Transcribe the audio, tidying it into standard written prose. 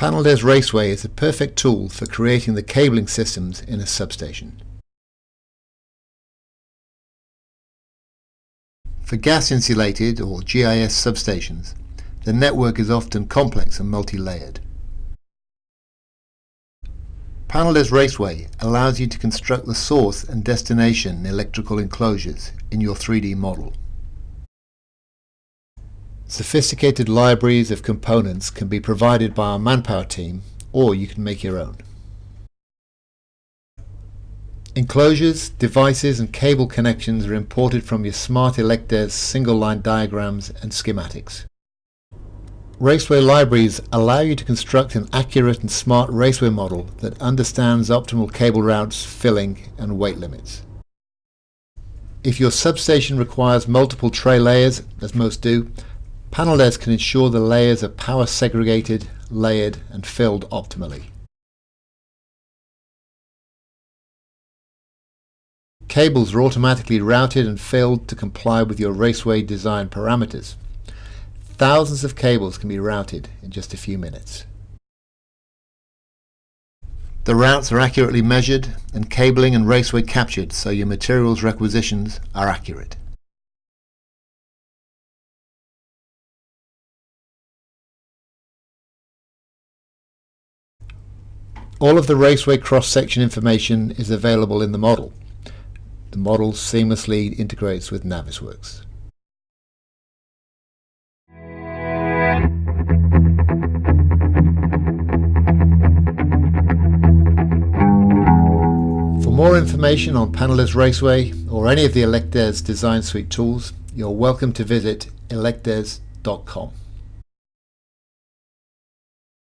Panel-Des Raceway is a perfect tool for creating the cabling systems in a substation. For gas-insulated or GIS substations, the network is often complex and multi-layered. Panel-Des Raceway allows you to construct the source and destination electrical enclosures in your 3D model. Sophisticated libraries of components can be provided by our manpower team, or you can make your own. Enclosures, devices and cable connections are imported from your smart ElecDes single-line diagrams and schematics. Raceway libraries allow you to construct an accurate and smart raceway model that understands optimal cable routes, filling and weight limits. If your substation requires multiple tray layers, as most do, Panel-Des can ensure the layers are power segregated, layered and filled optimally. Cables are automatically routed and filled to comply with your raceway design parameters. Thousands of cables can be routed in just a few minutes. The routes are accurately measured and cabling and raceway captured so your materials requisitions are accurate. All of the raceway cross-section information is available in the model. The model seamlessly integrates with Navisworks. For more information on Panel-Des Raceway or any of the ElecDes Design Suite tools, you're welcome to visit elecdes.com.